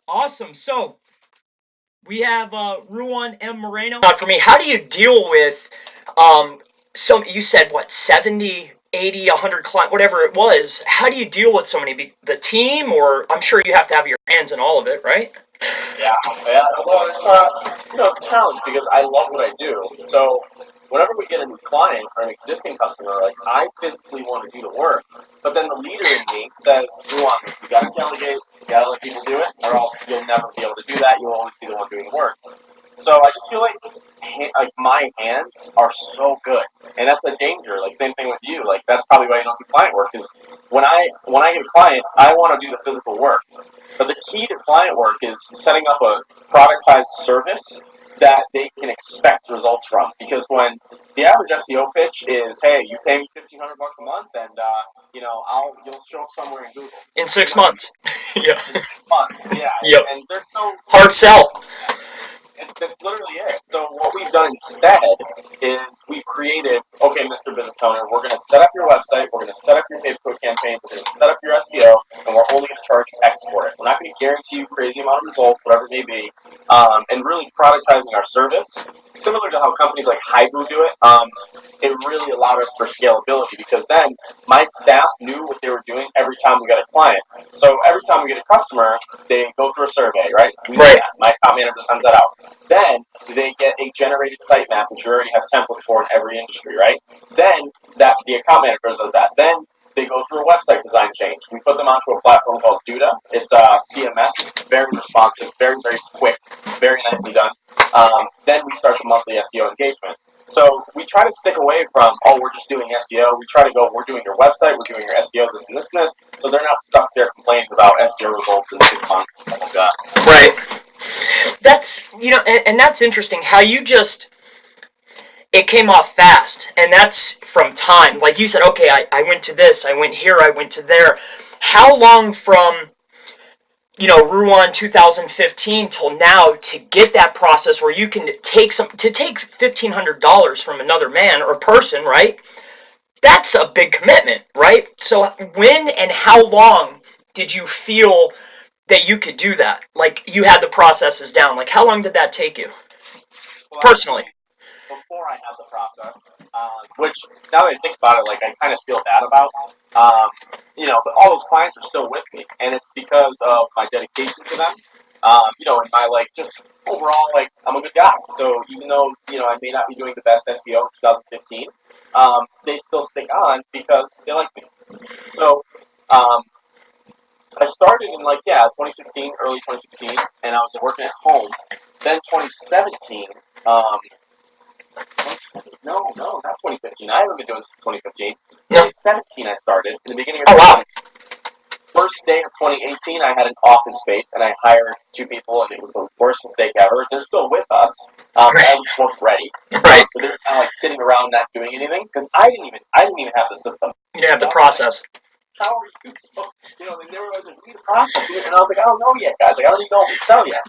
Awesome. So we have Ruan M. Moreno. For me, how do you deal with you said what, 70, 80, 100 client, whatever it was. How do you deal with so many? The team, or I'm sure you have to have your hands in all of it, right? Yeah, yeah. Well, it's a challenge because I love what I do. So whenever we get a new client or an existing customer, like I physically want to do the work, but then the leader in me says, "Ruan, you got to delegate, you got to let people do it, or else you'll never be able to do that. You'll always be the one doing the work." So I just feel like my hands are so good, and that's a danger. Like same thing with you. Like that's probably why you don't do client work. Because when I get a client, I want to do the physical work. But the key to client work is setting up a productized service that they can expect results from. Because when the average SEO pitch is, "Hey, you pay me $1,500 a month, and you'll show up somewhere in Google In you six know, months. Yeah. in 6 months." Yeah, Yep. and there's no Hard sell. that's literally it. So what we've done instead is we've created, okay, Mr. Business Owner, we're going to set up your website, we're going to set up your pay-per-click campaign, we're going to set up your SEO, and we're only going to charge X for it. We're not going to guarantee you crazy amount of results, whatever it may be, and really productizing our service, similar to how companies like Haibu do it. It really allowed us for scalability because then my staff knew what they were doing every time we got a client. So every time we get a customer, they go through a survey, right? We do Right. that. My account manager sends that out. Then they get a generated sitemap, which we already have templates for in every industry, right? Then that the account manager does that. Then they go through a website design change. We put them onto a platform called Duda. It's a CMS. It's very responsive, very, very quick, very nicely done. Then we start the monthly SEO engagement. So we try to stick away from, oh, we're just doing SEO. We try to go, we're doing your website, we're doing your SEO, this and this and this. So they're not stuck there complaining about SEO results in 6 months. Like that. Right. And that's interesting how you just, it came off fast, and that's from time. Like you said, okay, I went to this, I went here, I went to there. How long from, Ruan 2015 till now to get that process where you can take $1,500 from another man or person, right? That's a big commitment, right? So when and how long did you feel that you could do that? Like you had the processes down. Like how long did that take you Well, personally? actually, before I had the process, which now that I think about it, like I kind of feel bad about. Um, but all those clients are still with me, and it's because of my dedication to them. And my like just overall like I'm a good guy. So even though I may not be doing the best SEO in 2015, they still stick on because they like me. So um, I started in 2016, early 2016, and I was working at home. Then 2017. No, not 2015. I haven't been doing this since 2015. No. 2017, I started. In the beginning of Oh wow. 2017. First day of 2018, I had an office space, and I hired two people, and it was the worst mistake ever. They're still with us, but I Right. just wasn't ready. Right. So they're kind of like sitting around not doing anything because I didn't even have the system. You didn't have So the I was like, process. "How are you?" So and they were always like, "We need a process," and I was like, "I don't know yet, guys. Like, I don't even know what we sell yet."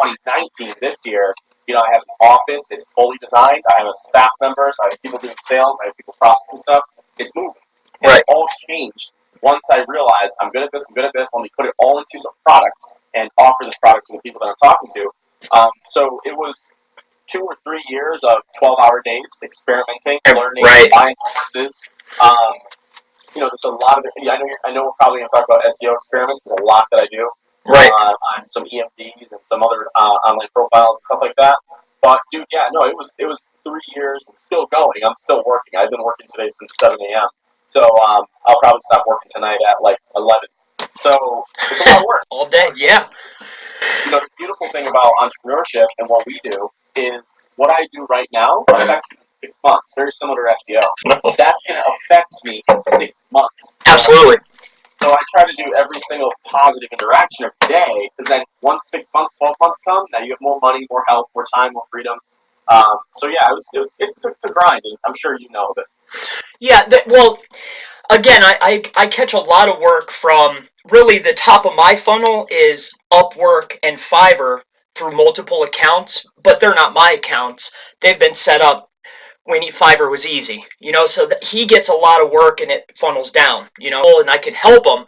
2019, this year, I have an office. It's fully designed. I have a staff members. I have people doing sales. I have people processing stuff. It's moving. And it Right. all changed once I realized I'm good at this, I'm good at this. Let me put it all into some product and offer this product to the people that I'm talking to. So it was 2 or 3 years of 12-hour days experimenting, learning, Right. buying courses. There's a lot of it. I know we're probably going to talk about SEO experiments. There's a lot that I do Right. on some EMDs and some other online profiles and stuff like that. But dude, yeah, no, it was 3 years and still going. I'm still working. I've been working today since 7 a.m. So I'll probably stop working tonight at like 11. So it's a lot of work. All day. Yeah. The beautiful thing about entrepreneurship and what we do is what I do right now affects me in 6 months. Very similar to SEO. That's going to affect me in 6 months. Absolutely. So I try to do every single positive interaction every day, because then once 6 months, 12 months come, now you have more money, more health, more time, more freedom. So yeah, it's a grind, and I'm sure you know of it. Yeah. Well, again, I catch a lot of work from really the top of my funnel is Upwork and Fiverr through multiple accounts, but they're not my accounts. They've been set up when Fiverr was easy, so that he gets a lot of work and it funnels down, and I can help him.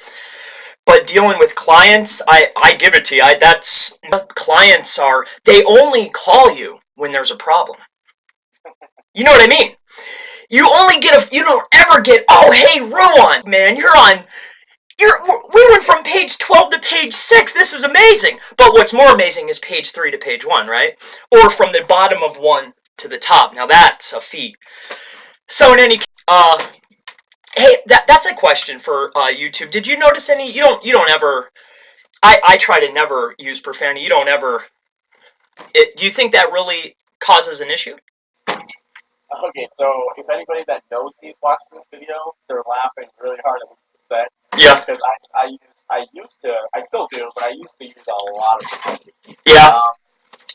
But dealing with clients, I give it to you. That's what clients are. They only call you when there's a problem. You know what I mean? You don't ever get, oh, hey, Ruan, man, we went from page 12 to page 6. This is amazing. But what's more amazing is page 3 to page 1, right? Or from the bottom of 1 to the top. Now that's a feat. So in any case, hey, that's a question for YouTube. Did you notice any? You don't ever. I try to never use profanity. You don't ever. Do you think that really causes an issue? Okay, so if anybody that knows me is watching this video, they're laughing really hard at what you said. Yeah. Because I still do, but I used to use a lot of profanity. Yeah.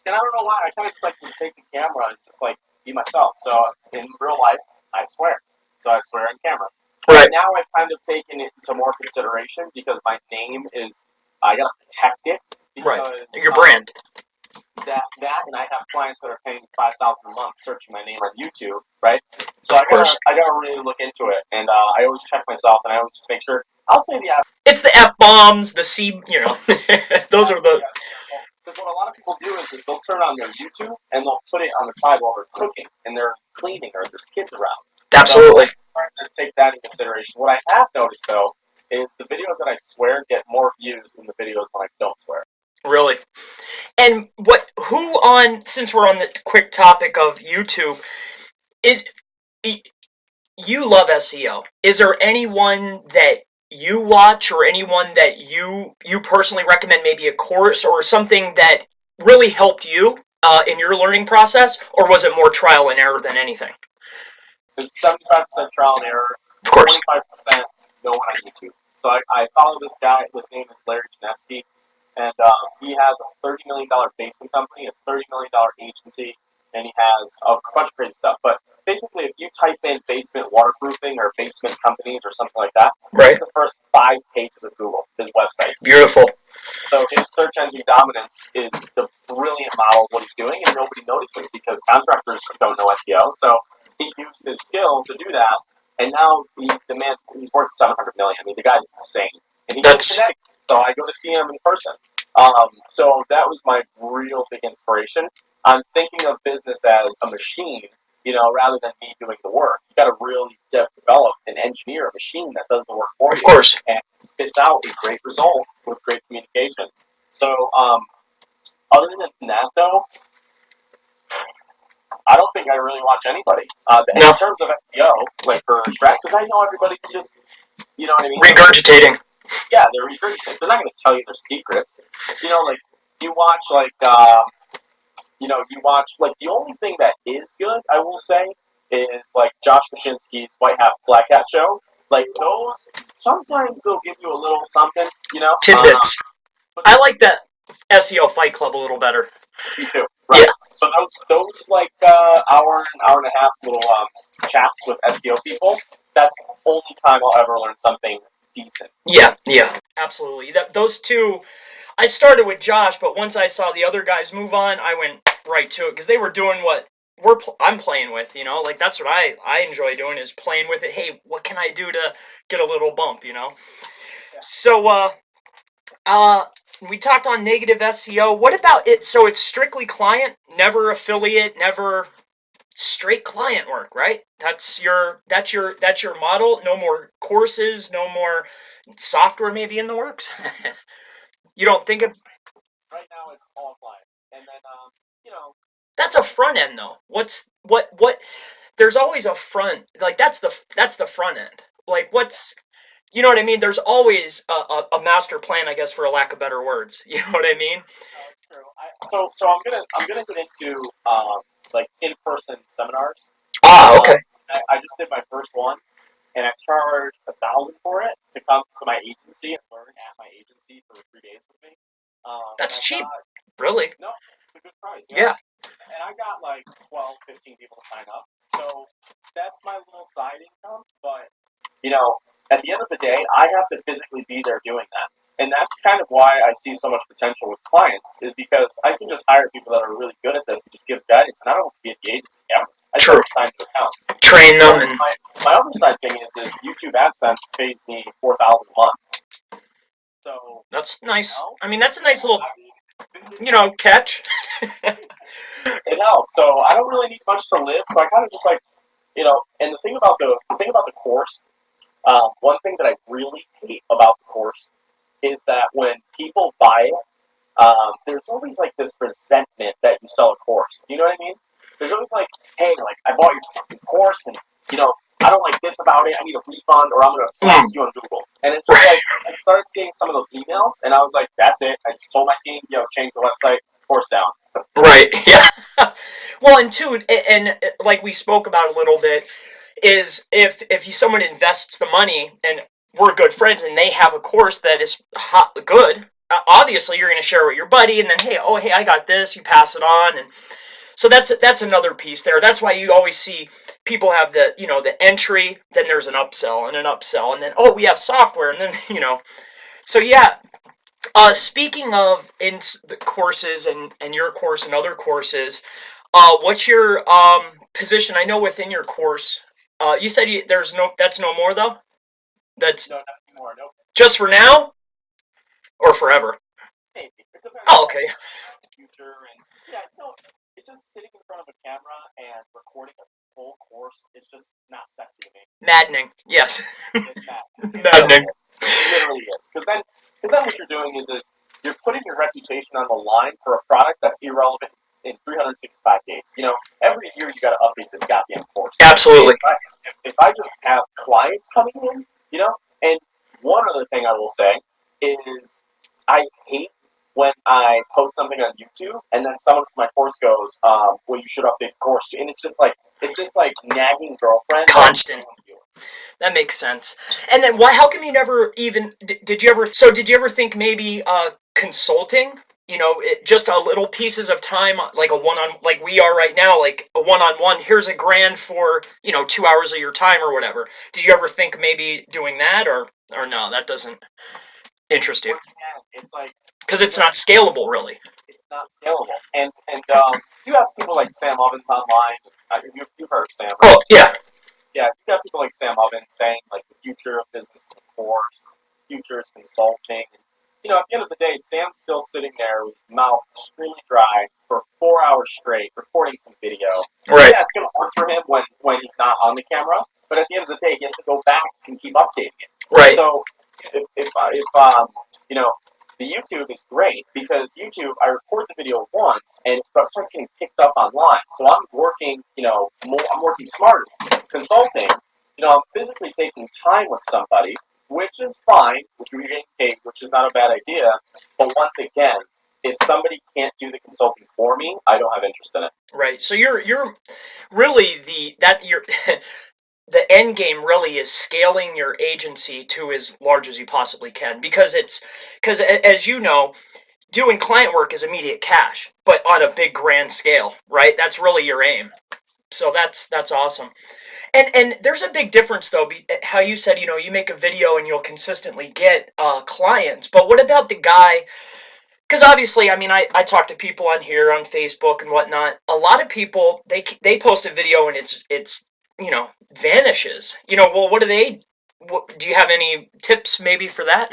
And I don't know why. I kind of just like to take the camera and just like be myself. So in real life, I swear. So I swear on camera. Right. But now I've kind of taken it into more consideration because my name is, I gotta protect it. Because, right. Your brand. That and I have clients that are paying $5,000 a month searching my name on YouTube, right? So I gotta really look into it, and I always check myself, and I always just make sure. I'll say the F. It's the F bombs, the C, those are the. Because what a lot of people do is they'll turn on their YouTube and they'll put it on the side while they're cooking and they're cleaning or there's kids around. Absolutely. So I'm trying to take that into consideration. What I have noticed though is the videos that I swear get more views than the videos when I don't swear. Really. And since we're on the quick topic of YouTube, you love SEO. Is there anyone that you watch or anyone that you personally recommend, maybe a course or something that really helped you in your learning process, or was it more trial and error than anything? It's 75% trial and error, Of course. 25% no one on YouTube. So I follow this guy. His name is Larry Janeski, and he has a $30 million basement company, a $30 million agency, and he has a bunch of crazy stuff. But basically, if you type in basement waterproofing or basement companies or something like that, right, it's the first 5 pages of Google, his websites. Beautiful. So his search engine dominance is the brilliant model of what he's doing, and nobody notices because contractors don't know SEO. So he used his skill to do that, and now he's worth $700 million. I mean, the guy's insane, and he's in Connecticut, so I go to see him in person. So that was my real big inspiration. I'm thinking of business as a machine, rather than me doing the work. You got to really develop and engineer a machine that does the work for you. Of course. And spits out a great result with great communication. So, other than that, though, I don't think I really watch anybody. No. In terms of SEO, like for strat, because I know everybody's just, you know what I mean? Regurgitating. Yeah, they're regurgitating. They're not going to tell you their secrets. Like, you watch, the only thing that is good, I will say, is, like, Josh Mashinsky's White Hat, Black Hat show. Like, those, sometimes they'll give you a little something, Tidbits. I like that SEO Fight Club a little better. Me too. Right. Yeah. So those like hour and a half little chats with SEO people, that's the only time I'll ever learn something decent. Yeah, absolutely. Those two, I started with Josh, but once I saw the other guys move on, I went right to it because they were doing what I'm playing with, like that's what I enjoy doing is playing with it. Hey, what can I do to get a little bump, Yeah. So, we talked on negative SEO. What about it? So it's strictly client, never affiliate, never straight client work, right? That's your model. No more courses, no more software maybe in the works. You don't think of right now it's all client. And then that's a front end though. What there's always a front, like that's the front end. Like what's you know what I mean? There's always a master plan, I guess, for a lack of better words. You know what I mean? No, it's true. So I'm gonna get into like in-person seminars. Okay. I just did my first one, and I charged $1,000 for it to come to my agency and learn at my agency for 3 days with me. That's cheap. Really? No, it's a good price. Yeah. And I got like 12, 15 people to sign up. So that's my little side income. But, at the end of the day, I have to physically be there doing that. And that's kind of why I see so much potential with clients, is because I can just hire people that are really good at this and just give guidance, and I don't have to be at the agency ever. I just have to sign the accounts. Train them. So my other side thing is YouTube AdSense pays me $4,000 a month. So, That's nice. you know, I mean, that's a nice little, I mean, catch. it helps. So I don't really need much to live. So I kind of just like, and the thing about the course, one thing that I really hate about the course is that when people buy it, there's always like this resentment that you sell a course. You know what I mean? There's always like, hey, like I bought your fucking course, and I don't like this about it. I need a refund, or I'm gonna blast you on Google. And it's just like I started seeing some of those emails, and I was like, that's it. I just told my team, change the website, course down. Right. Yeah. Well, and two, and like we spoke about a little bit, is if someone invests the money and we're good friends and they have a course that is good, obviously you're going to share with your buddy, and then hey, I got this, you pass it on, and so that's another piece there. That's why you always see people have the entry, then there's an upsell and an upsell, and then we have software, and then so yeah. Speaking of in the courses and your course and other courses, what's your position? I know within your course, you said that's no more though. That's No, not anymore. Nope. just for now or forever. Maybe it depends Oh, on okay. the future, and yeah, it's just sitting in front of a camera and recording a full course is just not sexy to me. Maddening. Yes. It's bad. It really Maddening. is. It literally is. Because then what you're doing is you're putting your reputation on the line for a product that's irrelevant in 365 days. Every year you got to update this goddamn course. Absolutely. If I just have clients coming in, and one other thing I will say is I hate when I post something on YouTube and then someone from my course goes, well, you should update the course too. And it's just like nagging girlfriend. Constant. That makes sense. And then why? How come you never even did you ever? So did you ever think maybe consulting? Just a little pieces of time, like a one-on, like we are right now, like a one-on-one. Here's $1,000 for 2 hours of your time or whatever. Did you ever think maybe doing that, or no? That doesn't interest you Once again, it's like because it's not scalable, really. it's not scalable. And you have people like Sam Ovens online. You've heard of Sam, right? Oh yeah, Yeah, you got people like Sam Ovens saying like the future of business is a course, future is consulting. And, at the end of the day, Sam's still sitting there with his mouth extremely dry for 4 hours straight, recording some video. right, Yeah, it's going to work for him when he's not on the camera, but at the end of the day, he has to go back and keep updating it. right, So if you know, the YouTube is great because YouTube, I record the video once and it starts getting picked up online. So I'm working, I'm working smarter. Consulting, I'm physically taking time with somebody, which is fine, which you're getting paid, which is not a bad idea. But once again, if somebody can't do the consulting for me, I don't have interest in it. right. So you're really you're the end game really is scaling your agency to as large as you possibly can because as you know, doing client work is immediate cash, but on a big grand scale, right? That's really your aim. So that's awesome. And there's a big difference though, how you said, you make a video and you'll consistently get clients, but what about the guy? Because obviously, I mean, I talk to people on here on Facebook and whatnot. A lot of people they post a video and it's vanishes. Well, what do they? Do you have any tips maybe for that,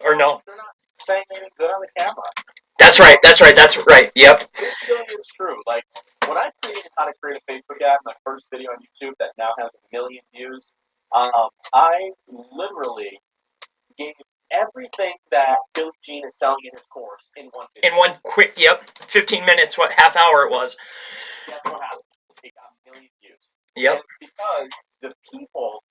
or Well, no? they're not saying anything good on the camera. That's right. That's right. That's right. Yep. It really is true. Like, when I created how to create a Facebook ad, my first video on YouTube that now has 1 million views, I literally gave everything that Billy Jean is selling in his course in one video. In one quick, yep, 15 minutes, half hour it was. Guess what happened? It got 1 million views. Yep. And it's because the people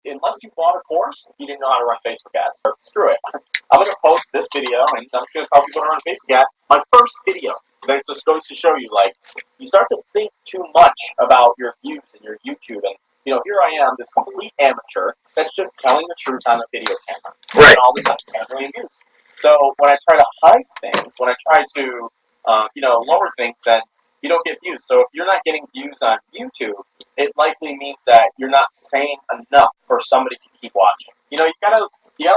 unless you bought a course, you didn't know how to run Facebook ads. So screw it. I'm going to post this video, and I'm just going to tell people to run a Facebook ad. My first video. That just goes to show you, like, you start to think too much about your views and your YouTube. And, here I am, this complete amateur that's just telling the truth on a video camera. Right. And all of a sudden, I have 1 million views. So when I try to hide things, when I try to, lower things, then you don't get views. So if you're not getting views on YouTube, it likely means that you're not saying enough for somebody to keep watching. You gotta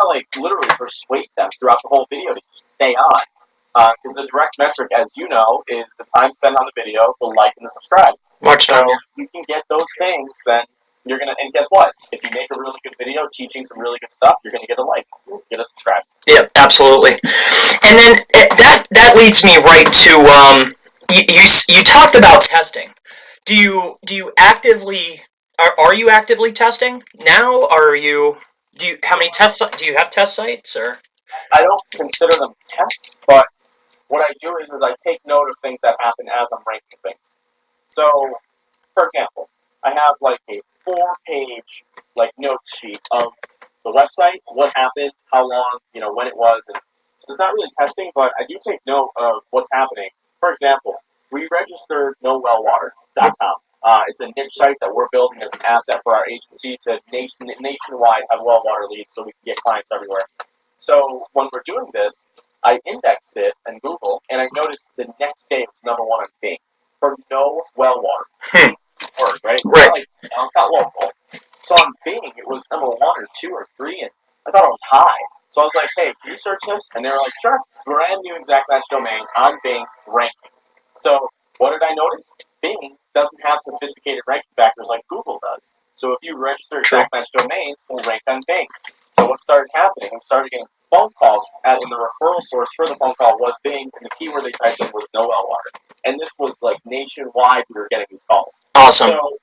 like literally persuade them throughout the whole video to stay on. Because the direct metric, as you know, is the time spent on the video, the like, and the subscribe. Watch time. So if you can get those things, then you're gonna, and guess what? If you make a really good video teaching some really good stuff, you're gonna get a like, get a subscribe. Yeah, absolutely. And then that leads me right to you talked about testing. Do you actively are you actively testing now? Are you how many tests do you have test sites or? I don't consider them tests, but what I do is I take note of things that happen as I'm ranking things. So, for example, I have like a 4-page like note sheet of the website, what happened, how long, when it was, and so it's not really testing, but I do take note of what's happening. For example, we registered knowwellwater.com. It's a niche site that we're building as an asset for our agency to nationwide have well water leads so we can get clients everywhere. So when we're doing this, I indexed it in Google, and I noticed the next day it was number 1 on Bing for no well water. Word, right? It's not like, it's not local. So on Bing, it was number 1 or 2 or 3, and I thought it was high. So I was like, hey, can you search this? And they were like, sure. Brand new exact match domain on Bing ranking. So what did I notice? Bing doesn't have sophisticated ranking factors like Google does. So if you register exact match domains, we'll rank on Bing. So what started happening? We started getting phone calls, and the referral source for the phone call was Bing, and the keyword they typed in was no well water. And this was like nationwide. We were getting these calls. Awesome. So,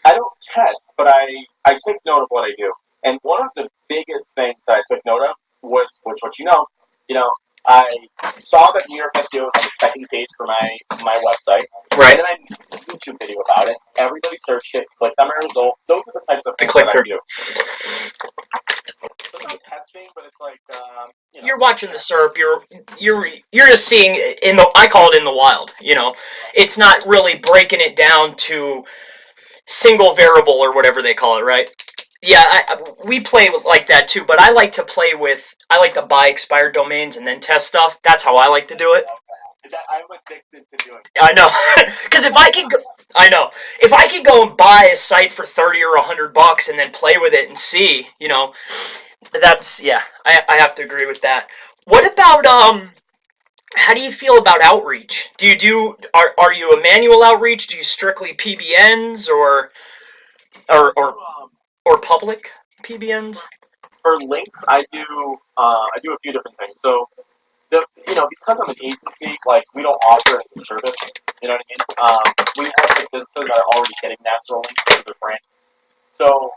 I don't test, but I take note of what I do. And one of the biggest things that I took note of was, which what I saw that New York SEO was on the second page for my website. Right. And then I made a YouTube video about it. Everybody searched it, clicked on my result. Those are the types of things that I do. It's not testing, but it's like you're watching the SERP. You're just seeing I call it in the wild. It's not really breaking it down to single variable or whatever they call it, right? Yeah, we play like that too, but I like to buy expired domains and then test stuff. That's how I like to do it. I'm addicted to doing it. I know, because if I could go and buy a site for $30 or $100 and then play with it and see, I have to agree with that. What about how do you feel about outreach? Are you a manual outreach? Do you strictly PBNs or public PBNs? For links, I do a few different things. So because I'm an agency, like we don't offer it as a service. You know what I mean? We work with businesses that are already getting natural links to their brand. So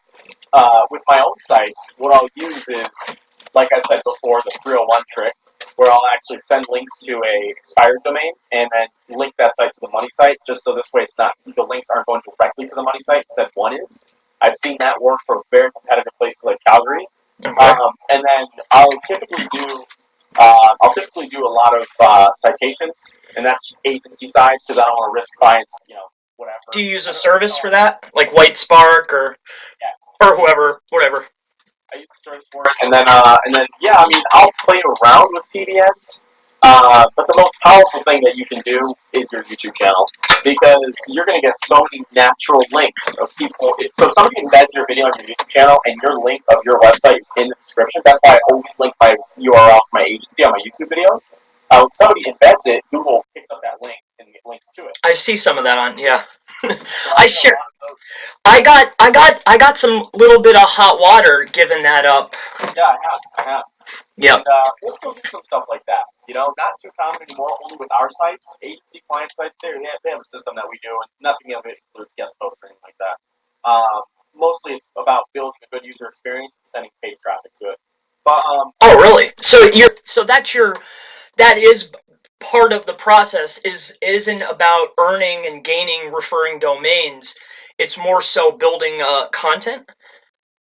with my own sites, what I'll use is, like I said before, the 301 trick, where I'll actually send links to a expired domain and then link that site to the money site, just so this way the links aren't going directly to the money site, instead one is. I've seen that work for very competitive places like Calgary. Okay. And then I'll typically do a lot of citations, and that's agency side because I don't want to risk clients, whatever. Do you use a service for that, like White Spark or whoever, whatever? I use the service for it, and then I'll play around with PBNs. But the most powerful thing that you can do is your YouTube channel, because you're going to get so many natural links of people. So if somebody embeds your video on your YouTube channel and your link of your website is in the description, that's why I always link my URL for my agency on my YouTube videos. When somebody embeds it, Google picks up that link and links to it. I see some of that on, yeah. So I share. I got some little bit of hot water giving that up. Yeah, I have. Yeah. And we'll still do some stuff like that. Not too common anymore, only with our sites. Agency client sites, they have a system that we do, and nothing of it includes guest posts or anything like that. Mostly it's about building a good user experience and sending paid traffic to it. But oh, really? So that is part of the process isn't about earning and gaining referring domains. It's more so building content.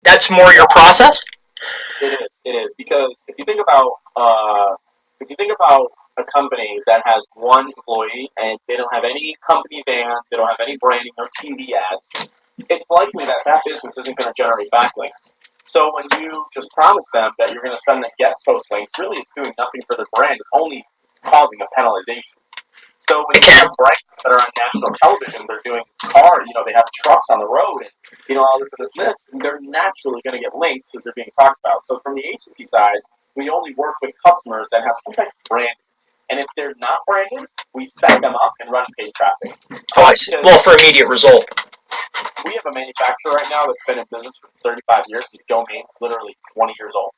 That's more your process. It is because if you think about a company that has one employee and they don't have any company vans, they don't have any branding or TV ads, it's likely that business isn't going to generate backlinks. So when you just promise them that you're going to send them guest post links, really it's doing nothing for their brand. It's only causing a penalization. So when you have brands that are on national television, they're doing they have trucks on the road and, all this and this and this, they're naturally going to get links because they're being talked about. So from the agency side, we only work with customers that have some type of branding. And if they're not branded, we set them up and run paid traffic. Oh, I see. Well, for immediate result. we have a manufacturer right now that's been in business for 35 years. His domain's literally 20 years old.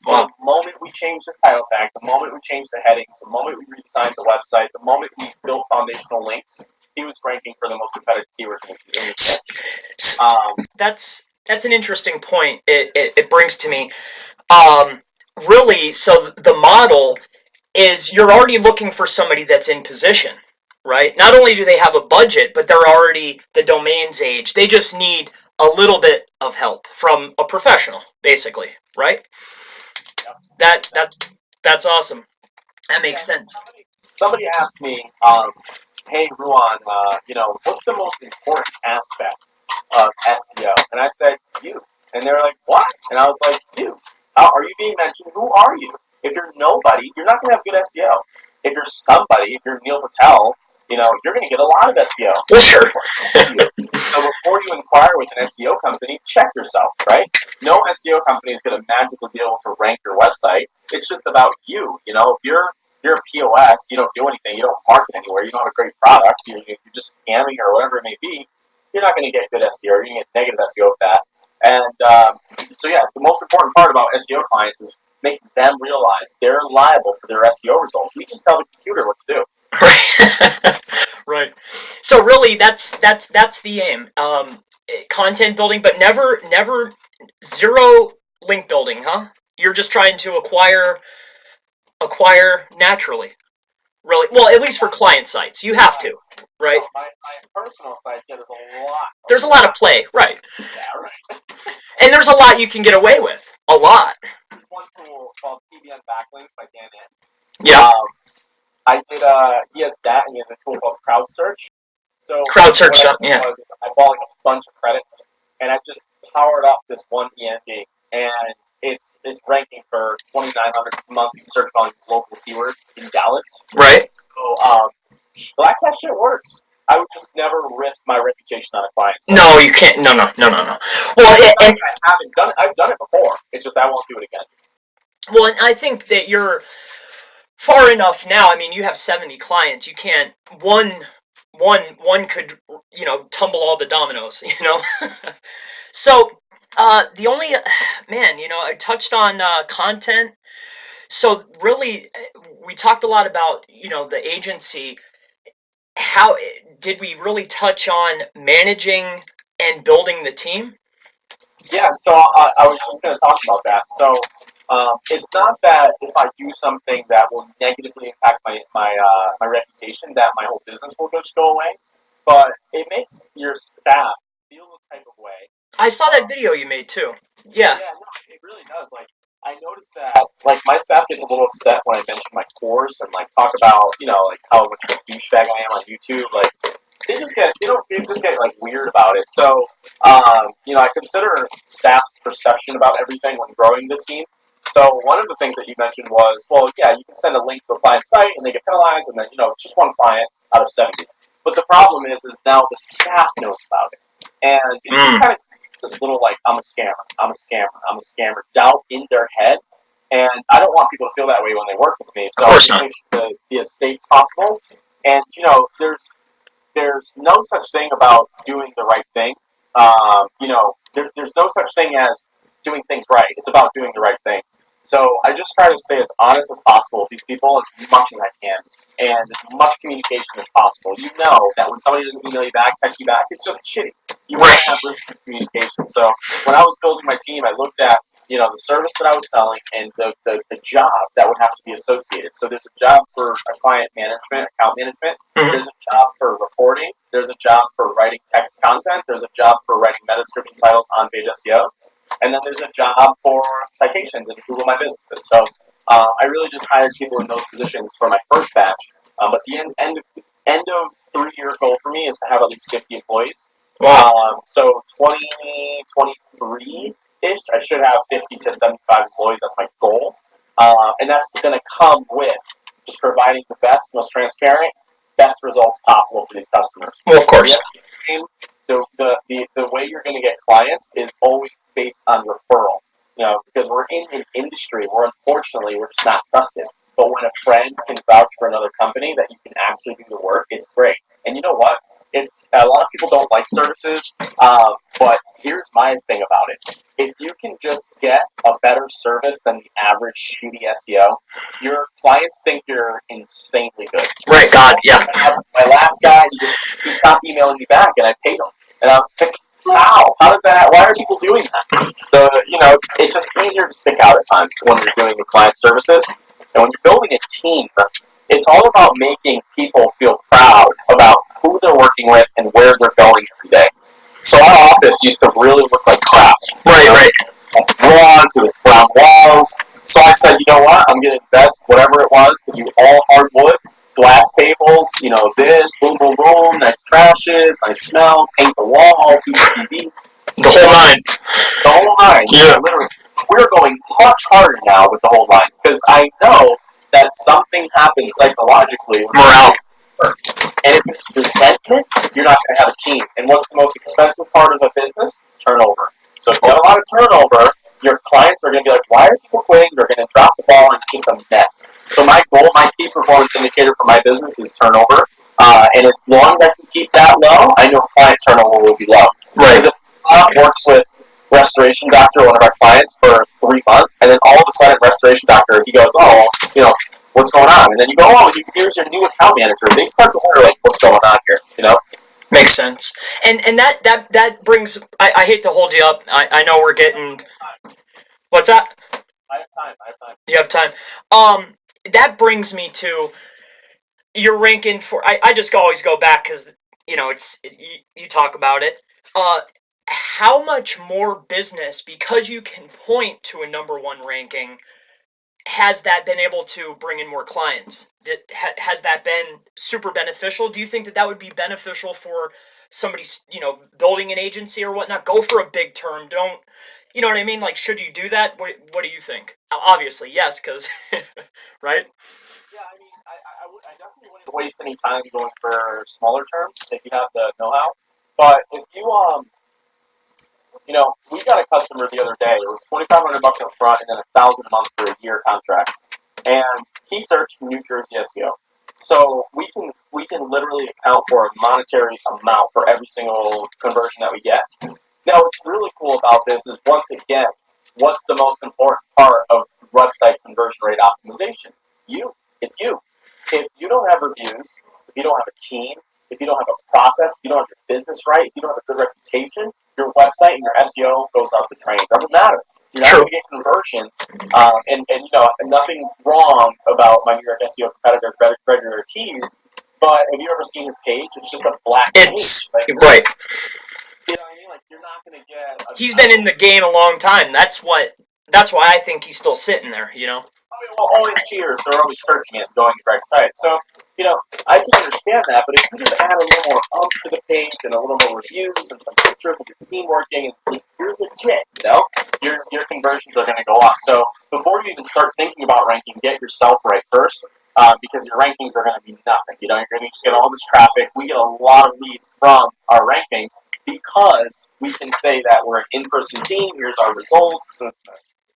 So Wow. the moment we changed his title tag, the moment we changed the headings, the moment we redesigned the website, the moment we built foundational links, he was ranking for the most competitive keywords in his niche. That's an interesting point. It brings to me. Really, so the model is you're already looking for somebody that's in position, right? Not only do they have a budget, but they're already the domain's age. They just need a little bit of help from a professional, basically, right? Yep. That's awesome. That makes sense. Somebody asked me, hey, Ruan, what's the most important aspect of SEO? And I said, you. And they're like, what? And I was like, you. How are you being mentioned? Who are you? If you're nobody, you're not going to have good SEO. If you're somebody, if you're Neil Patel, you're going to get a lot of SEO. Well, sure. So before you inquire with an SEO company, check yourself, right? No SEO company is going to magically be able to rank your website. It's just about you. If you're a POS, you don't do anything, you don't market anywhere, you don't have a great product, you're just scamming or whatever it may be, you're not going to get good SEO, you're going to get negative SEO with that. And so yeah, the most important part about SEO clients is making them realize they're liable for their SEO results. We just tell the computer what to do. Right. Right. So really, that's the aim. Content building, but never zero link building, huh? You're just trying to acquire naturally. Really, well, at least for client sites, you have to, right? No, my personal sites, yeah, There's a lot of play, right? Yeah, right. And there's a lot you can get away with. A lot. There's one tool called PBN Backlinks by Dan N. Yeah. I did. He has that, and he has a tool called Crowd Search. So Crowd search. what I did Yeah. was I bought like a bunch of credits, and I just powered up this one END, and it's ranking for 2,900 monthly search volume local keyword in Dallas. Right. So Black Hat shit works. I would just never risk my reputation on a client. So. No, you can't. No. Well, I haven't done it. I've done it before. It's just I won't do it again. Well, and I think that you're far enough now. I mean, you have 70 clients. You can't one could tumble all the dominoes. So the only man, I touched on content. So really, we talked a lot about the agency. How did we really touch on managing and building the team? Yeah, so I was just going to talk about that. So it's not that if I do something that will negatively impact my reputation, that my whole business will just go away, but it makes your staff feel a type of way. I saw that video you made too. Yeah. Yeah, no, it really does. Like, I noticed that, like, my staff gets a little upset when I mention my course and, like, talk about, like, how much of a douchebag I am on YouTube. Like, they just get like weird about it. So, I consider staff's perception about everything when growing the team. So one of the things that you mentioned was, well, yeah, you can send a link to a client site and they get penalized, and then it's just one client out of 70. But the problem is now the staff knows about it, and it just kind of creates this little like I'm a scammer doubt in their head. And I don't want people to feel that way when they work with me. So I just make sure to be as safe as possible. And there's no such thing about doing the right thing. There's no such thing as doing things right. It's about doing the right thing. So I just try to stay as honest as possible with these people as much as I can, and as much communication as possible. You know that when somebody doesn't email you back, text you back, it's just shitty. You want to have really good communication. So when I was building my team, I looked at the service that I was selling and the job that would have to be associated. So there's a job for client management, account management. Mm-hmm. There's a job for reporting. There's a job for writing text content. There's a job for writing meta description titles on page SEO. And then there's a job for citations and Google My Businesses. So I really just hired people in those positions for my first batch. But the end of 3-year goal for me is to have at least 50 employees. Wow. So 2023-ish, I should have 50 to 75 employees. That's my goal. And that's going to come with just providing the best, most transparent, best results possible for these customers. Well, of course. The way you're going to get clients is always based on referral. Because we're in an industry where unfortunately we're just not trusted. But when a friend can vouch for another company that you can actually do the work, it's great. And you know what? it's a lot of people don't like services, but here's my thing about it. If you can just get a better service than the average shitty SEO, your clients think you're insanely good. Right, God, yeah. My last guy, he stopped emailing me back, and I paid him. And I was like, how? How did that? Why are people doing that? So, it's just easier to stick out at times when you're doing the client services. And when you're building a team, it's all about making people feel proud about who they're working with and where they're going every day. So our office used to really look like crap. Right. Ruan to this brown walls. So I said, you know what? I'm going to invest whatever it was to do all hardwood, glass tables, this, boom, boom, boom, nice trashes, nice smell, paint the walls, do the TV. The whole nine. The whole nine. Yeah. Literally. We're going much harder now with the whole line because I know that something happens psychologically when Morale. and if it's resentment, you're not going to have a team. And what's the most expensive part of a business? Turnover. So if you have a lot of turnover, your clients are going to be like, why are people quitting? They're going to drop the ball, and it's just a mess. So my goal, my key performance indicator for my business is turnover. And as long as I can keep that low, I know client turnover will be low. Right. Because if someone works with Restoration Doctor, one of our clients, for 3 months, and then all of a sudden Restoration Doctor, he goes, what's going on? And then you go, here's your new account manager. They start to wonder, like, what's going on here, Makes sense. And that brings, I hate to hold you up. I know we're getting, what's that? I have time. You have time. That brings me to your ranking for, I just always go back because, you talk about it. How much more business, because you can point to a number one ranking, has that been able to bring in more clients? Has that been super beneficial? Do you think that would be beneficial for somebody, building an agency or whatnot? Go for a big term. Don't, you know what I mean? Like, should you do that? What do you think? Obviously, yes, because, right? Yeah, I mean, I definitely wouldn't waste any time going for smaller terms if you have the know-how. But if we got a customer the other day. It was $2,500 up front and then $1,000 a month for a year contract. And he searched New Jersey SEO. So we can literally account for a monetary amount for every single conversion that we get. Now, what's really cool about this is, once again, what's the most important part of website conversion rate optimization? It's you. If you don't have reviews, if you don't have a team, if you don't have a process, if you don't have your business right, if you don't have a good reputation, your website and your SEO goes out the drain. It doesn't matter. You're not going to get conversions. And nothing wrong about my New York SEO competitor, Gregory Ortiz, but have you ever seen his page? It's just a black page. Right. You know what I mean? Like, you're not going to get... He's been in the game a long time. That's why I think he's still sitting there, Well, in cheers, they're always searching it and going to Greg's site. So, I can understand that, but if you just add a little more to the page and a little more reviews and some pictures of your team working, and you're legit, your conversions are going to go up. So before you even start thinking about ranking, get yourself right first, because your rankings are going to be nothing. You're going to just get all this traffic. We get a lot of leads from our rankings because we can say that we're an in-person team. Here's our results.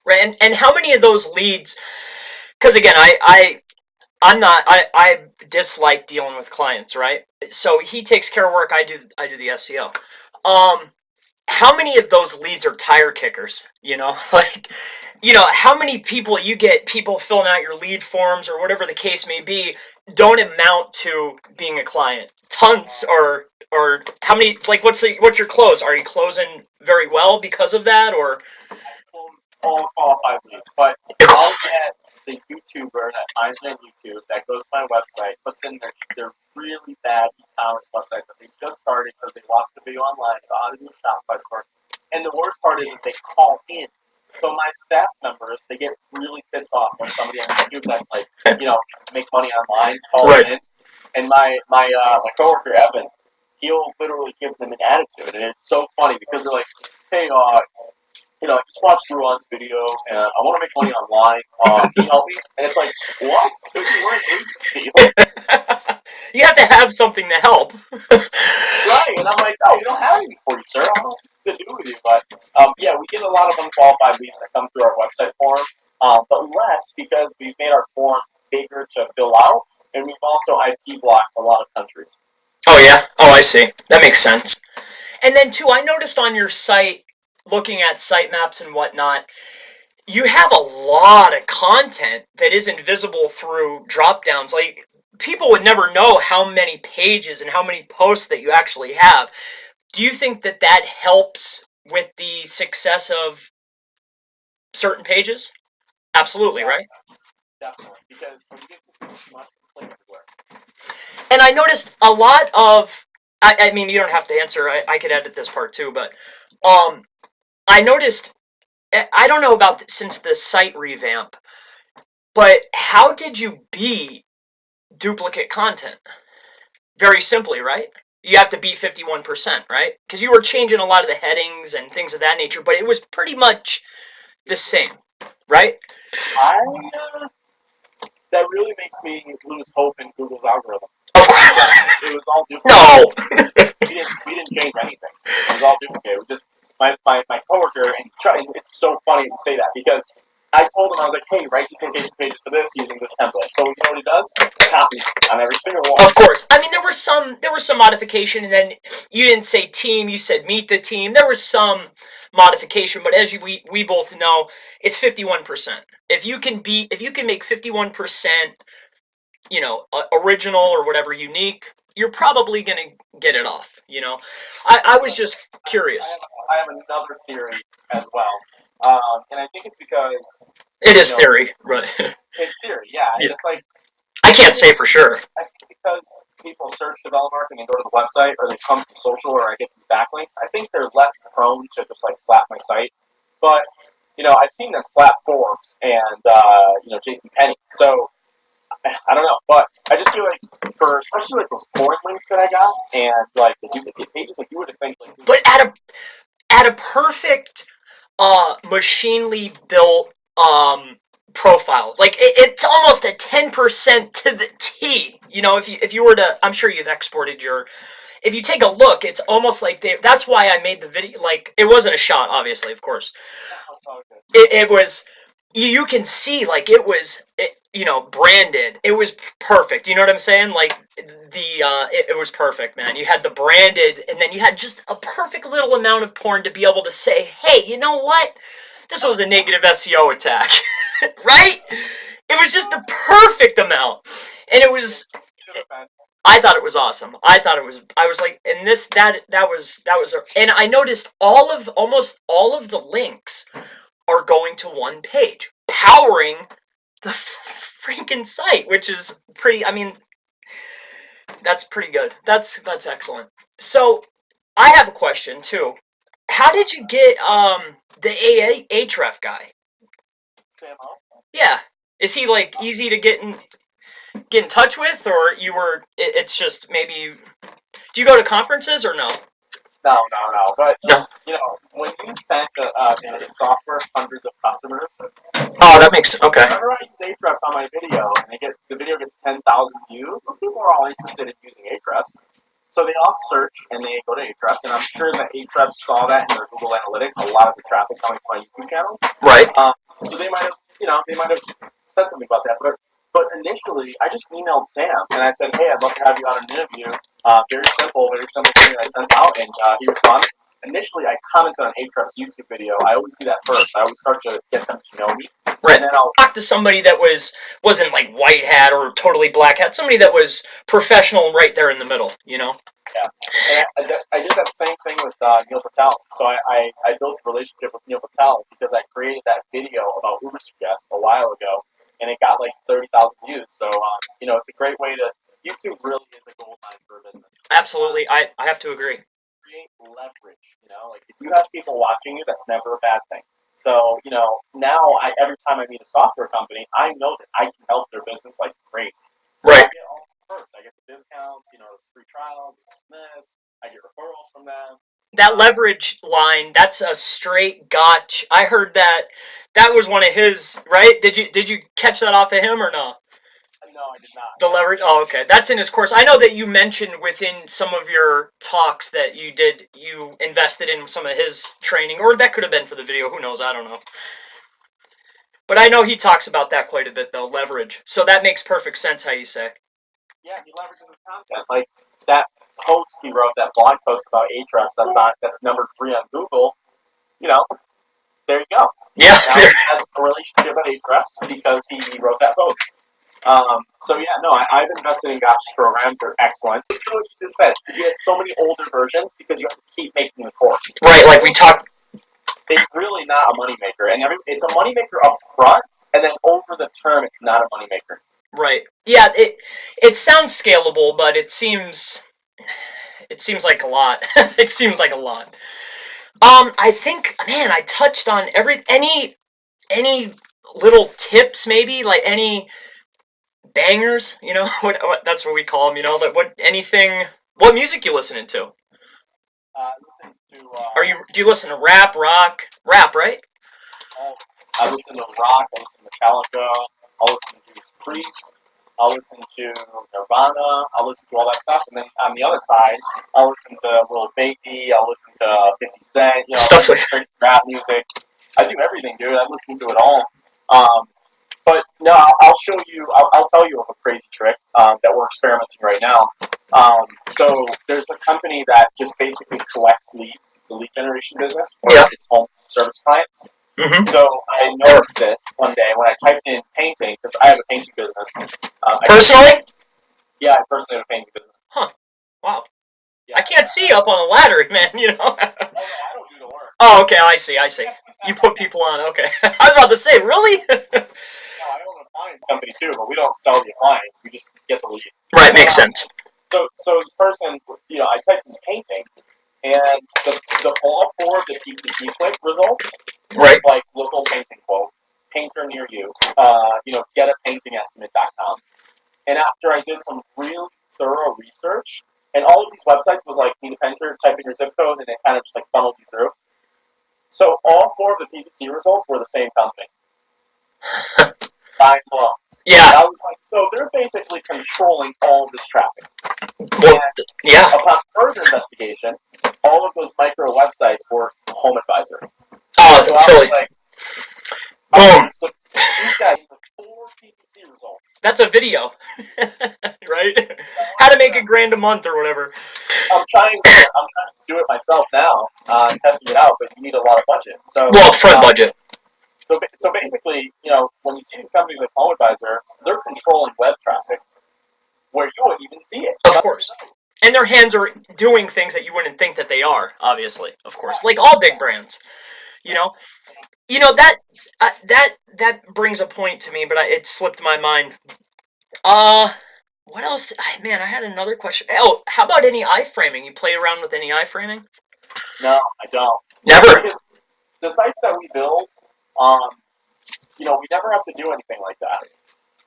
Right. And how many of those leads? Because again, I dislike dealing with clients, right? So he takes care of work. I do the SEO. How many of those leads are tire kickers? How many people you get, people filling out your lead forms or whatever the case may be, don't amount to being a client? Tons. Or how many? Like, what's your close? Are you closing very well because of that, or? Close all qualified leads, but I'll get the YouTuber that finds me on YouTube that goes to my website, puts in their really bad e-commerce website that they just started because they watched the video online about how to do a Shopify store. And the worst part is they call in. So my staff members, they get really pissed off when somebody on YouTube that's like, make money online calls in. And my coworker Evan, he'll literally give them an attitude, and it's so funny because they're like, hey, I just watched Ruan's video, and I want to make money online. Can you help me? And it's like, what? We're an agency. You have to have something to help. Right, and I'm like, no, we don't have anything for you, sir. I don't know what to do with you. But, yeah, we get a lot of unqualified leads that come through our website form, but less because we've made our form bigger to fill out, and we've also IP blocked a lot of countries. Oh yeah. Oh, I see. That makes sense. And then too, I noticed on your site, looking at sitemaps and whatnot, you have a lot of content that isn't visible through drop downs. Like people would never know how many pages and how many posts that you actually have. Do you think that that helps with the success of certain pages? Absolutely, Yeah, right? definitely. Because when you get too much, you play everywhere. And I noticed a lot of, I mean, you don't have to answer. I could edit this part too, but um, I noticed. I don't know about since the site revamp, but how did you beat duplicate content? Very simply, right? You have to beat 51%, right? Because you were changing a lot of the headings and things of that nature, but it was pretty much the same, right? I That really makes me lose hope in Google's algorithm Of because course. it was all duplicated. No. We didn't change anything. It was all duplicated. We just my coworker and it's so funny to say that because I told him I was like, hey, write these location pages for this using this template. So you know what he does? Copies on every single one. Of course. I mean, there was some modification, and then you didn't say team, you said meet the team. There was some modification, but as we both know, it's 51%. If you can make 51%, original or whatever unique, you're probably gonna get it off. I was So just I, I curious. have I have another theory as well, and I think it's because It you is know theory, right? it's theory, yeah, and Yeah. it's like I I can't think say for sure. I think because people search Develomark and they go to the website or they come from social or I get these backlinks, I think they're less prone to just like slap my site. But I've seen them slap Forbes and JC Penney. So I don't know, but I just feel like for especially like those foreign links that I got and like the duplicate pages, like you would have think like But at a perfect machinely built profile. Like it's almost a 10% to the T. If you were to, I'm sure you've exported your. If you take a look, it's almost like that's why I made the video. Like it wasn't a shot, obviously, of course. it's all good. It was. You can see like branded. It was perfect. You know what I'm saying? Like it was perfect, man. You had the branded, and then you had just a perfect little amount of porn to be able to say, hey, you know what? This was a negative SEO attack, right? It was just the perfect amount, and it It was. should have been. I thought it was awesome. I thought it was. I was like, and that was, and I noticed almost all of the links are going to one page, powering the freaking site, which is pretty. I mean, that's pretty good. That's excellent. So, I have a question too. How did you get the Ahref guy? Sam O? Yeah, is he like easy to get in touch with, or you were? It's just maybe. Do you go to conferences or no? No, no, no. But No. when you send in software hundreds of customers, Oh, that makes okay. whenever I use Ahrefs on my video and the video gets 10,000 views, those people are all interested in using Ahrefs. So they all search and they go to Ahrefs, and I'm sure that Ahrefs saw that in their Google Analytics, a lot of the traffic coming from my YouTube channel. Right. So they might have said something about that. But initially, I just emailed Sam and I said, hey, I'd love to have you on an interview. Very simple thing that I sent out, and he responded. Initially, I commented on Ahrefs' YouTube video. I always do that first. I always start to get them to know me, Right. and then I'll Talk to somebody that wasn't like white hat or totally black hat. Somebody that was professional right there in the middle. yeah. And I did that same thing with Neil Patel. So I built a relationship with Neil Patel because I created that video about Uber Suggest a while ago, and it got like 30,000 views. So it's a great way to. YouTube really is a gold mine for a business. Absolutely, I have to agree. Create leverage. Like if you have people watching you, that's never a bad thing. So now every time I meet a software company, I know that I can help their business like crazy. So Right. I get all the perks. I get the discounts. It's free trials. It's this. I get referrals from them. That leverage line, that's a straight gotch. I heard that was one of his, right? Did you catch that off of him or no? No, I did not. The leverage. Oh, okay. That's in his course. I know that you mentioned within some of your talks that you invested in some of his training, or that could have been for the video. Who knows? I don't know. But I know he talks about that quite a bit, though, leverage. So that makes perfect sense how you say. Yeah, he leverages his content like that. post he wrote, that blog post about Ahrefs that's number 3 on Google, there you go. Yeah. Now he has a relationship with Ahrefs because he wrote that post. So yeah, no, I've invested in Gotcha's programs. They're excellent. You know what you just said? You have so many older versions because you have to keep making the course. Right, like we talked. It's really not a moneymaker, and it's a moneymaker up front, and then over the term, it's not a moneymaker. Right. Yeah, it sounds scalable, but it seems like a lot. It seems like a lot. I think, man, I touched on any little tips, maybe, like any bangers, what that's what we call them, like what music you listening to? Listen to. Do you listen to rap, rock, rap, right? I listen to rock. I listen to Metallica. I'll listen to Judas Priest. I'll listen to Nirvana. I'll listen to all that stuff, and then on the other side, I'll listen to Lil Baby. I'll listen to 50 Cent. Stuff like straight rap music. I do everything, dude. I listen to it all. But no, I'll show you. I'll tell you of a crazy trick that we're experimenting right now. So there's a company that just basically collects leads. It's a lead generation business where it's home service clients. Mm-hmm. So I noticed this one day when I typed in painting, because I have a painting business. Personally? Yeah, I personally have a painting business. Huh. Wow. Yeah, I can't see you up on a ladder, man, Oh, no, I don't do the work. Oh, okay, I see. You put people on, okay. I was about to say, really? No, I own an appliance company too, but we don't sell the appliance. We just get the lead. Right, makes sense. So this person, I typed in painting, and all 4 of the PPC click results was like local painting quote, painter near you, get a painting estimate.com. And after I did some really thorough research, and all of these websites was like, need a painter, type in your zip code, and it kind of just like funneled you through. So all 4 of the PPC results were the same company. Mind blown. Yeah. And I was like, so they're basically controlling all of this traffic. Well, yeah. Upon further investigation, all of those micro websites were Home Advisor. Oh, so I Philly. was like, boom. So these guys have 4 PPC results. That's a video, right? How to make $1,000 a month or whatever. I'm trying to do it myself now, testing it out, but you need a lot of budget. So upfront budget. So basically, when you see these companies like Home Advisor, they're controlling web traffic where you wouldn't even see it. Of course. And their hands are doing things that you wouldn't think that they are, obviously, of course. Like all big brands, that brings a point to me, but it slipped my mind. What else? Man, I had another question. Oh, how about any iframing? You play around with any iframing? No, I don't. Never. Because the sites that we build, we never have to do anything like that.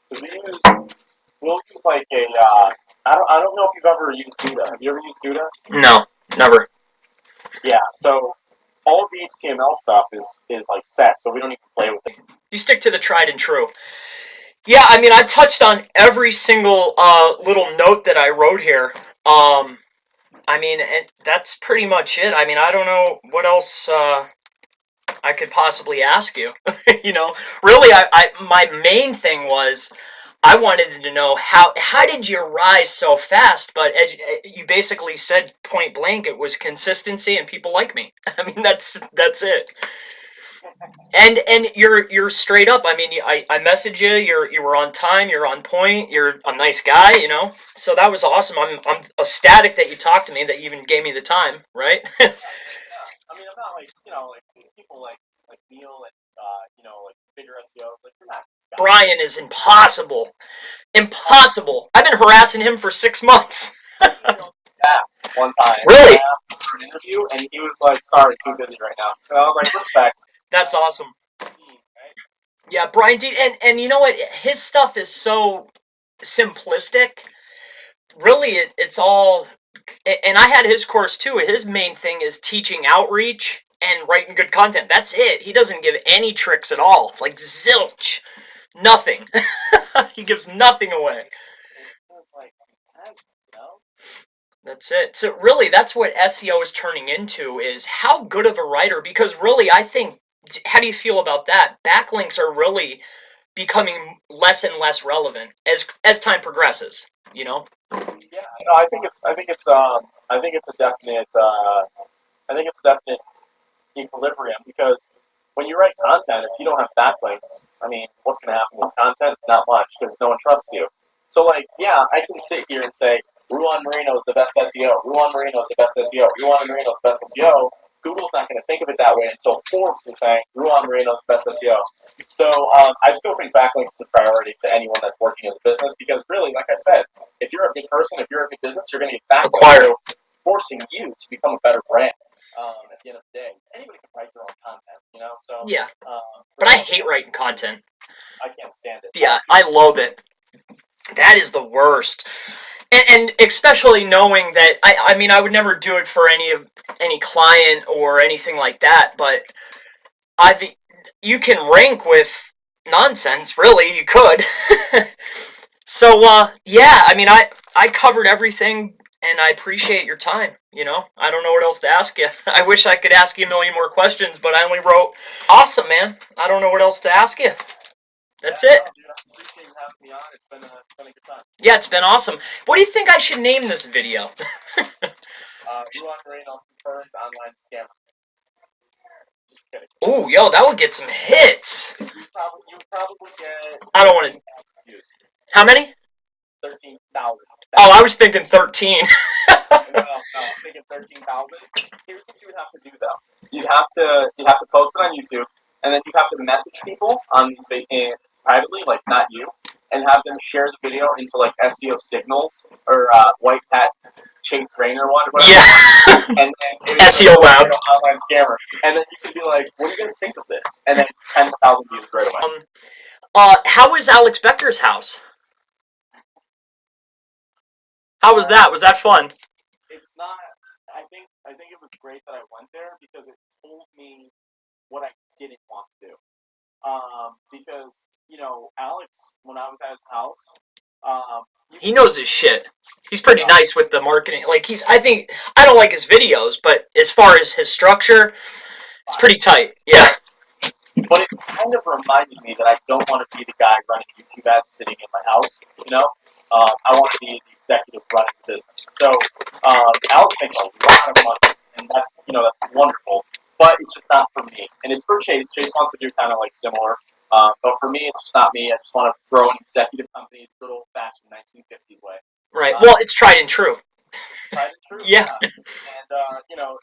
Because we'll use like a, I don't know if you've ever used Duda. Have you ever used Duda? No, never. Yeah, so all of the HTML stuff is like set, so we don't even play with it. You stick to the tried and true. Yeah, I mean, I touched on every single little note that I wrote here. I mean, and that's pretty much it. I mean, I don't know what else I could possibly ask you. Really, my main thing was I wanted to know how did you rise so fast? But as you basically said point blank, it was consistency and people like me. I mean, that's it. And you're straight up. I mean, I messaged you. You were on time. You're on point. You're a nice guy. So that was awesome. I'm ecstatic that you talked to me. That you even gave me the time. Right. Yeah. I mean, I'm not like like these people like Neil and like bigger SEOs. Like you're not. Brian is impossible. Impossible. I've been harassing him for 6 months. Yeah, one time. Really? For an interview, and he was like, "Sorry, too busy right now." And I was like, "Respect." That's awesome. Yeah, Brian D. And you know what? His stuff is so simplistic. Really, it's all. And I had his course too. His main thing is teaching outreach and writing good content. That's it. He doesn't give any tricks at all. Like zilch. Nothing. He gives nothing away. It's like, That's it. So really, that's what SEO is turning into, is how good of a writer, because really, I think, how do you feel about that? Backlinks are really becoming less and less relevant as time progresses, you know? Yeah, no, I think it's a definite, I think it's a definite equilibrium because when you write content, if you don't have backlinks, I mean, what's going to happen with content? Not much because no one trusts you. So, like, yeah, I can sit here and say, Ruan Marino is the best SEO. Ruan Marino is the best SEO. Ruan Marino is the best SEO. Google's not going to think of it that way until Forbes is saying Ruan Marino is the best SEO. So I still think backlinks is a priority to anyone that's working as a business because really, like I said, if you're a good person, if you're a good business, you're going to get backlinks. So forcing you to become a better brand. At the end of the day, anybody can write their own content, you know. So yeah, but I hate writing content. I can't stand it. Yeah, I loathe it. That is the worst. And especially knowing that I mean I would never do it for any client or anything like that, but you can rank with nonsense, really. You could. So yeah, I mean I covered everything, and I appreciate your time. You know, I don't know what else to ask you. I wish I could ask you a million more questions, but I only wrote. Awesome, man. I don't know what else to ask you. That's it. No, dude, I appreciate you having me on. It's been a good time. Yeah, it's been awesome. What do you think I should name this video? Ruan Marino confirmed online scammer. Just kidding. Ooh, yo, that would get some hits. You probably get. I don't want to. Views. How many? 13,000. Oh, I was thinking 13. No, I'm thinking 13,000. Here's what you would have to do though. You'd have to post it on YouTube, and then you have to message people on these privately, like not you, and have them share the video into like SEO Signals or White Hat Chase Rainer one, whatever. Yeah. And then SEO Lab. Online scammer, and then you can be like, "What do you guys think of this?" And then 10,000 views right away. How was Alex Becker's house? How was that? Was that fun? It's not. I think it was great that I went there because it told me what I didn't want to do. Because you know, Alex, when I was at his house, he knows his shit. He's pretty nice with the marketing. Like I think I don't like his videos, but as far as his structure, it's pretty tight. Yeah. But it kind of reminded me that I don't want to be the guy running YouTube ads sitting in my house. You know, I want to be the executive running the business. So Alex makes a lot of money, and that's that's wonderful. But it's just not for me, and it's for Chase. Chase wants to do kind of like similar, but for me, it's just not me. I just want to grow an executive company the good old fashioned 1950s way. Right. Well, it's tried and true. Tried and true. Yeah. And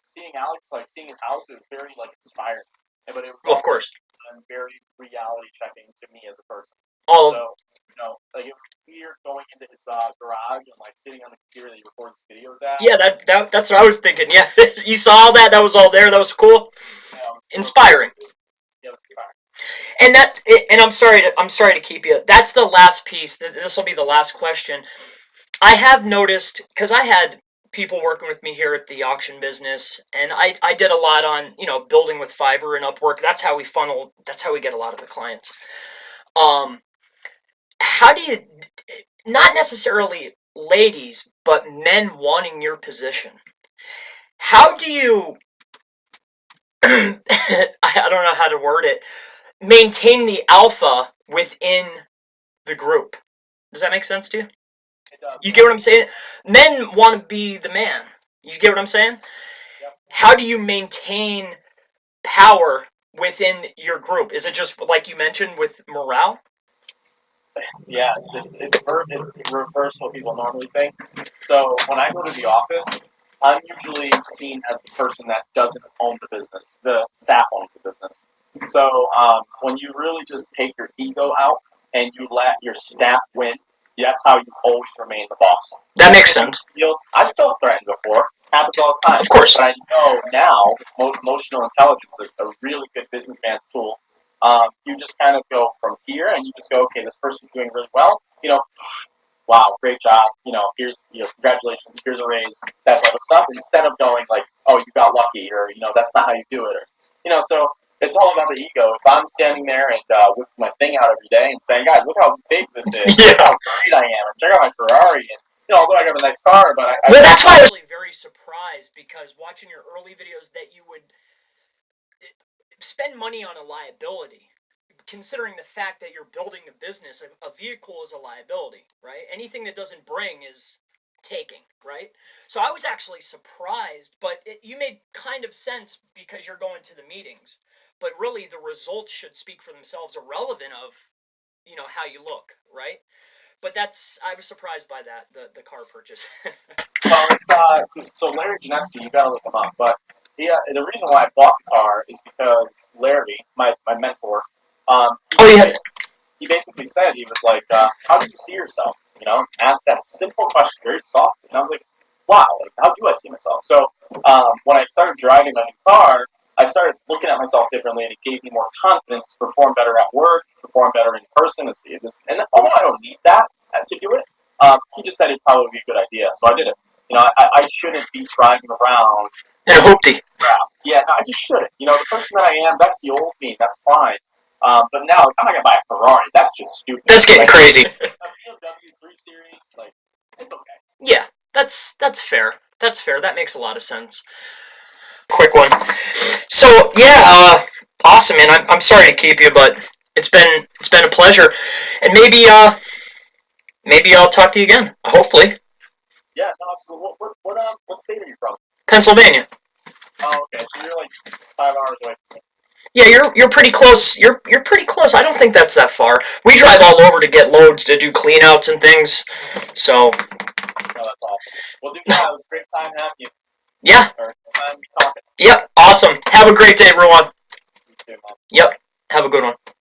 seeing Alex, like seeing his house, it was very like inspiring. But it was Well, also of course. very reality checking to me as a person. Oh. So like it was weird going into his garage and like sitting on the computer that he records videos at. Yeah, that's what I was thinking. Yeah, you saw that? That was all there. That was cool. Yeah, inspiring. Yeah, it was inspiring. And I'm sorry to keep you. That's the last piece. This will be the last question. I have noticed, because I had people working with me here at the auction business, and I did a lot on building with Fiverr and Upwork. That's how we funnel. That's how we get a lot of the clients. How do you, not necessarily ladies, but men wanting your position? How do you? I don't know how to word it. Maintain the alpha within the group. Does that make sense to you? It does. You get what I'm saying? Men want to be the man. You get what I'm saying? Yep. How do you maintain power within your group? Is it just like you mentioned with morale? Yeah, it's reverse what people normally think. So when I go to the office, I'm usually seen as the person that doesn't own the business. The staff owns the business. So when you really just take your ego out and you let your staff win, that's how you always remain the boss. That makes sense. I've felt threatened before. Happens all the time. Of course. But I know now emotional intelligence is a really good businessman's tool. You just kind of go from here and you just go, okay, this person's doing really well. Wow, great job. Here's, congratulations. Here's a raise. That type of stuff. Instead of going like, oh, you got lucky, or that's not how you do it, or so it's all about the ego. If I'm standing there and whipping my thing out every day and saying, guys, look how big this is. Yeah. Look how great I am. And check out my Ferrari. And although I got a nice car, but well, that's why I was really very surprised, because watching your early videos that you would spend money on a liability. considering the fact that you're building a business, a vehicle is a liability, right? Anything that doesn't bring is taking, right? So I was actually surprised, but you made kind of sense because you're going to the meetings. But really, the results should speak for themselves, irrelevant of, how you look, right? But I was surprised by that, the car purchase. Well, it's so Larry Ginesky, you gotta look him up. But the reason why I bought the car is because Larry, my mentor, he, Oh, yeah. he basically said, he was like, "How do you see yourself?" Asked that simple question, very softly, and I was like, "Wow, like how do I see myself?" So when I started driving my new car, I started looking at myself differently, and it gave me more confidence to perform better at work, perform better in person. And although I don't need that to do it, he just said it'd probably be a good idea, so I did it. I shouldn't be driving around. And a hoopty. Crap. Yeah, no, I just shouldn't. The person that I am, that's the old me. That's fine. But now, I'm not gonna buy a Ferrari. That's just stupid. That's getting crazy. A BMW 3 Series, like, it's okay. Yeah, that's fair. That's fair. That makes a lot of sense. Quick one. So yeah, awesome, man. I'm sorry to keep you, but it's been a pleasure, and maybe I'll talk to you again. Hopefully. Yeah, no, absolutely. What state are you from? Pennsylvania. Oh, okay. So you're like 5 hours away from me. Yeah, you're pretty close. You're pretty close. I don't think that's that far. We drive all over to get loads to do cleanouts and things. So. Oh, that's awesome. Well, dude, yeah, it was a great time having you. Yeah. Or time to be talking. Yep. Awesome. Have a great day, everyone. You too, man. Yep. Have a good one.